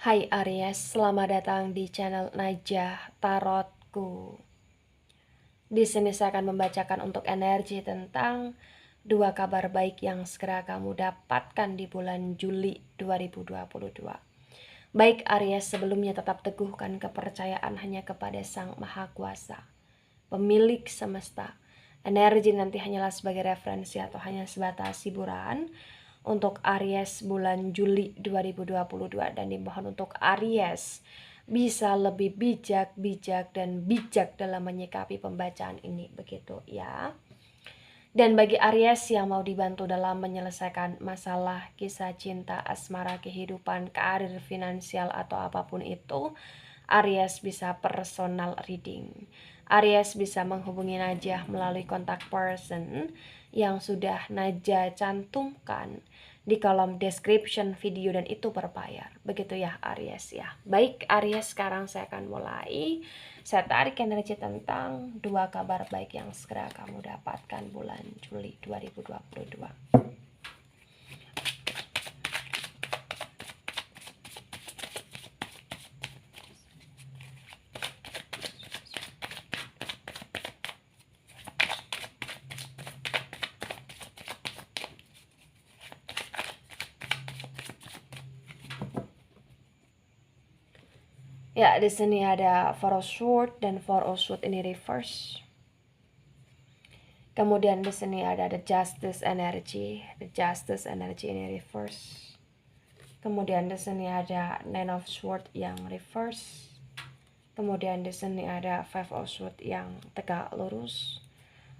Hai Aries, selamat datang di channel Najah Tarotku. Di sini saya akan membacakan untuk energi tentang dua kabar baik yang segera kamu dapatkan di bulan Juli 2022. Baik Aries, sebelumnya tetap teguhkan kepercayaan hanya kepada Sang Maha Kuasa, pemilik semesta. Energi nanti hanyalah sebagai referensi atau hanya sebatas hiburan untuk Aries bulan Juli 2022, dan dimohon untuk Aries bisa lebih bijak dan bijak dalam menyikapi pembacaan ini, begitu ya. Dan bagi Aries yang mau dibantu dalam menyelesaikan masalah kisah cinta, asmara, kehidupan, karir, finansial atau apapun itu, Aries bisa personal reading. Aries bisa menghubungi Najah melalui kontak person yang sudah Najah cantumkan di kolom description video, dan itu berbayar. Begitu ya Aries ya. Baik Aries, sekarang saya akan mulai. Saya tarik energi tentang dua kabar baik yang segera kamu dapatkan bulan Juli 2022. Ya, di sini ada Four of Swords dan Four of Swords ini reverse. Kemudian di sini ada the Justice energy ini reverse. Kemudian di sini ada Nine of Swords yang reverse. Kemudian di sini ada Five of Swords yang tegak lurus.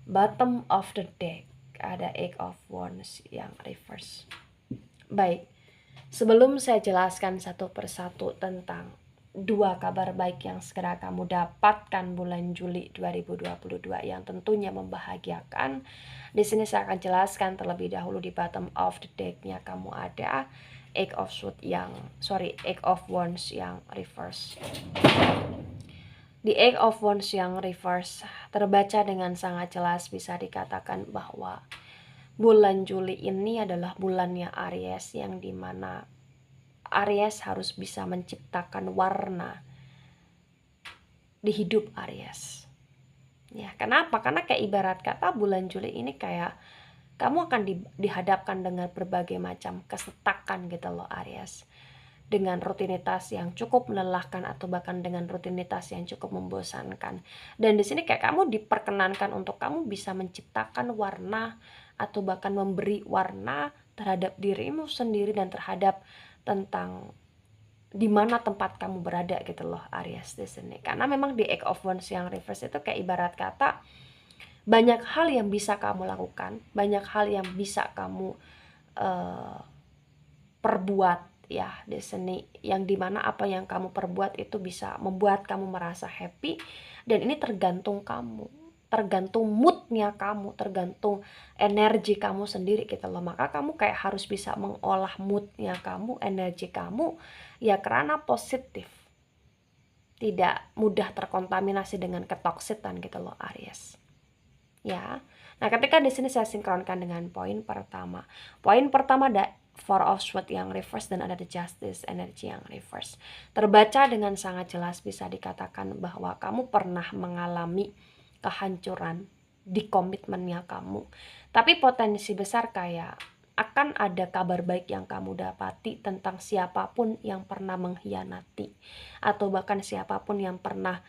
Bottom of the deck ada Eight of Wands yang reverse. Baik, sebelum saya jelaskan satu persatu tentang dua kabar baik yang segera kamu dapatkan bulan Juli 2022 yang tentunya membahagiakan, di sini saya akan jelaskan terlebih dahulu di bottom of the deck-nya kamu ada Eight of Wands yang reverse. Di Eight of Wands yang reverse terbaca dengan sangat jelas, bisa dikatakan bahwa bulan Juli ini adalah bulannya Aries, yang dimana Aries harus bisa menciptakan warna di hidup Aries. Ya, kenapa? Karena kayak ibarat kata bulan Juli ini kayak kamu akan dihadapkan dengan berbagai macam kesetakan gitu loh Aries. Dengan rutinitas yang cukup melelahkan atau bahkan dengan rutinitas yang cukup membosankan. Dan di sini kayak kamu diperkenankan untuk kamu bisa menciptakan warna atau bahkan memberi warna terhadap dirimu sendiri dan terhadap tentang di mana tempat kamu berada gitu loh Aries di sini. Karena memang di Eight of Wands yang reverse itu kayak ibarat kata banyak hal yang bisa kamu lakukan, banyak hal yang bisa kamu perbuat ya di sini, yang dimana apa yang kamu perbuat itu bisa membuat kamu merasa happy, dan ini tergantung kamu, tergantung moodnya kamu, tergantung energi kamu sendiri gitu loh. Maka kamu kayak harus bisa mengolah moodnya kamu, energi kamu ya, karena positif, tidak mudah terkontaminasi dengan ketoksitan gitu loh Aries ya. Nah, ketika di sini saya sinkronkan dengan poin pertama. Poin pertama ada Four of Swords yang reverse dan ada the Justice energy yang reverse. Terbaca dengan sangat jelas, bisa dikatakan bahwa kamu pernah mengalami kehancuran di komitmennya kamu. Tapi potensi besar kayak akan ada kabar baik yang kamu dapati tentang siapapun yang pernah mengkhianati atau bahkan siapapun yang pernah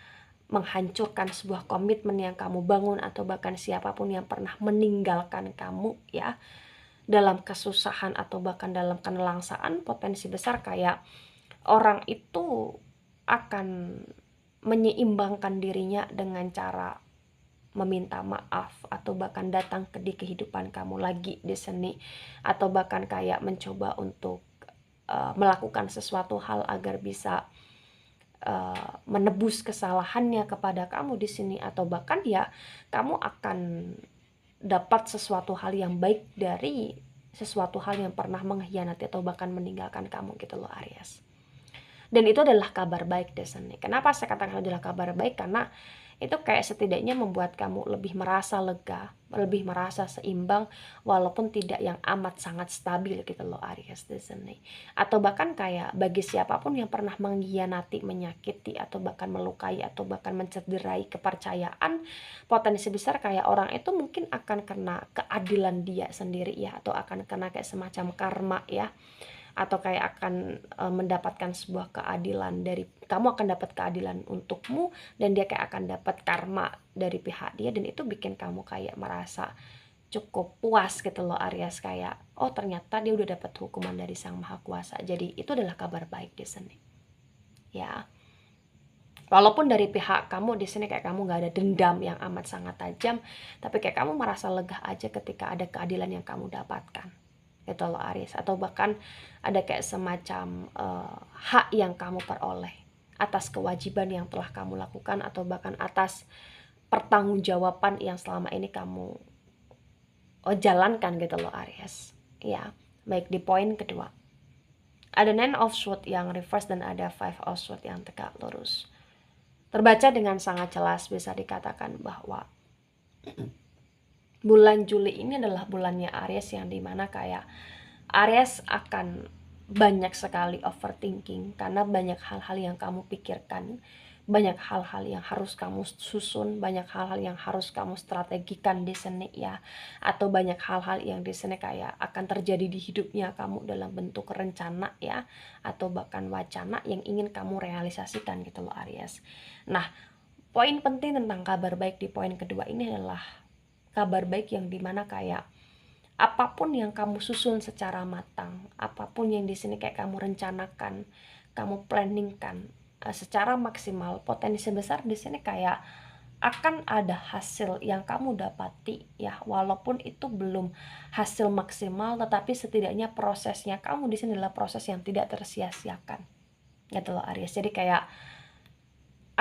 menghancurkan sebuah komitmen yang kamu bangun, atau bahkan siapapun yang pernah meninggalkan kamu ya dalam kesusahan atau bahkan dalam kenelangsaan. Potensi besar kayak orang itu akan menyeimbangkan dirinya dengan cara meminta maaf atau bahkan datang di kehidupan kamu lagi di sini, atau bahkan kayak mencoba untuk melakukan sesuatu hal agar bisa menebus kesalahannya kepada kamu di sini, atau bahkan ya kamu akan dapat sesuatu hal yang baik dari sesuatu hal yang pernah mengkhianati atau bahkan meninggalkan kamu gitu loh Aries. Dan itu adalah kabar baik di sini. Kenapa saya katakan adalah kabar baik? Karena itu kayak setidaknya membuat kamu lebih merasa lega, lebih merasa seimbang, walaupun tidak yang amat sangat stabil gitu loh Aries di sini. Atau bahkan kayak bagi siapapun yang pernah mengkhianati, menyakiti, atau bahkan melukai, atau bahkan mencederai kepercayaan, potensi besar kayak orang itu mungkin akan kena keadilan dia sendiri ya, atau akan kena kayak semacam karma ya, atau kayak akan mendapatkan sebuah keadilan dari kamu, akan dapat keadilan untukmu, dan dia kayak akan dapat karma dari pihak dia, dan itu bikin kamu kayak merasa cukup puas gitu loh Aries, kayak oh ternyata dia udah dapat hukuman dari Sang Maha Kuasa. Jadi itu adalah kabar baik di sini ya, walaupun dari pihak kamu di sini kayak kamu nggak ada dendam yang amat sangat tajam, tapi kayak kamu merasa lega aja ketika ada keadilan yang kamu dapatkan gitu loh Aries. Atau bahkan ada kayak semacam hak yang kamu peroleh atas kewajiban yang telah kamu lakukan, atau bahkan atas pertanggungjawaban yang selama ini kamu jalankan gitu loh Aries ya. Baik, di poin kedua ada 9 of Swords yang reverse dan ada 5 of Swords yang tegak lurus. Terbaca dengan sangat jelas, bisa dikatakan bahwa bulan Juli ini adalah bulannya Aries, yang dimana kayak Aries akan banyak sekali overthinking karena banyak hal-hal yang kamu pikirkan, banyak hal-hal yang harus kamu susun, banyak hal-hal yang harus kamu strategikan di sini ya, atau banyak hal-hal yang di sini kayak akan terjadi di hidupnya kamu dalam bentuk rencana ya, atau bahkan wacana yang ingin kamu realisasikan gitu loh Aries. Nah, poin penting tentang kabar baik di poin kedua ini adalah kabar baik yang dimana kayak apapun yang kamu susun secara matang, apapun yang di sini kayak kamu rencanakan, kamu planningkan secara maksimal, potensi besar di sini kayak akan ada hasil yang kamu dapati ya, walaupun itu belum hasil maksimal, tetapi setidaknya prosesnya kamu di sini adalah proses yang tidak tersia-siakan gitu loh Aries. Jadi kayak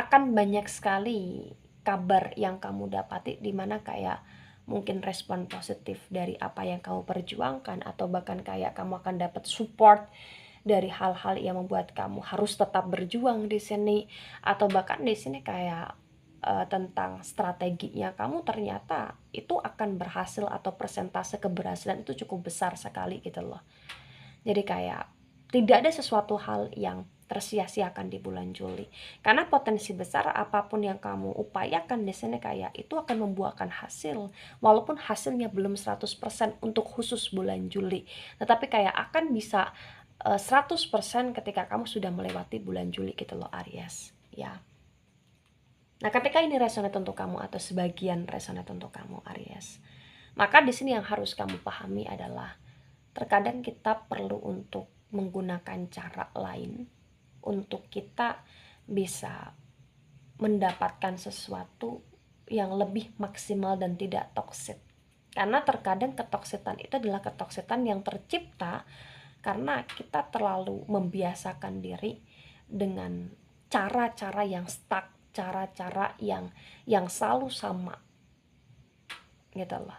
akan banyak sekali kabar yang kamu dapati, dimana kayak mungkin respon positif dari apa yang kamu perjuangkan, atau bahkan kayak kamu akan dapat support dari hal-hal yang membuat kamu harus tetap berjuang di sini, atau bahkan di sini kayak tentang strateginya kamu ternyata itu akan berhasil, atau persentase keberhasilan itu cukup besar sekali gitu loh. Jadi kayak tidak ada sesuatu hal yang tersia-siakan di bulan Juli, karena potensi besar apapun yang kamu upayakan di sini kayak itu akan membuahkan hasil, walaupun hasilnya belum 100% untuk khusus bulan Juli, tetapi kayak akan bisa 100% ketika kamu sudah melewati bulan Juli gitu loh Aries ya. Nah, ketika ini resonate untuk kamu atau sebagian resonate untuk kamu Aries, maka di sini yang harus kamu pahami adalah terkadang kita perlu untuk menggunakan cara lain untuk kita bisa mendapatkan sesuatu yang lebih maksimal dan tidak toksik. Karena terkadang ketoksitan itu adalah ketoksitan yang tercipta karena kita terlalu membiasakan diri dengan cara-cara yang stuck, cara-cara yang selalu sama gitu loh.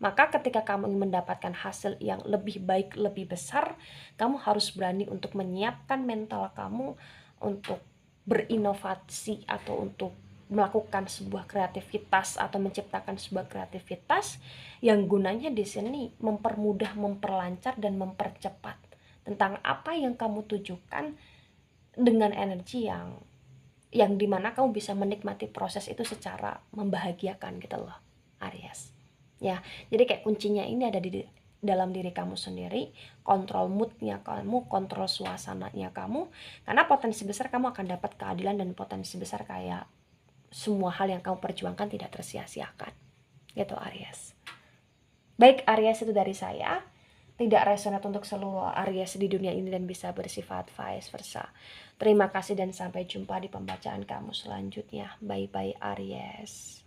Maka ketika kamu ingin mendapatkan hasil yang lebih baik, lebih besar, kamu harus berani untuk menyiapkan mental kamu untuk berinovasi, atau untuk melakukan sebuah kreativitas atau menciptakan sebuah kreativitas yang gunanya di sini mempermudah, memperlancar, dan mempercepat tentang apa yang kamu tujukan dengan energi yang dimana kamu bisa menikmati proses itu secara membahagiakan gitu loh Aries ya. Jadi kayak kuncinya ini ada di dalam diri kamu sendiri, kontrol moodnya kamu, kontrol suasananya kamu, karena potensi besar kamu akan dapat keadilan, dan potensi besar kayak semua hal yang kamu perjuangkan tidak tersia-siakan gitu Aries. Baik Aries, itu dari saya. Tidak resonate untuk seluruh Aries di dunia ini dan bisa bersifat vice versa. Terima kasih dan sampai jumpa di pembacaan kamu selanjutnya. Bye bye Aries.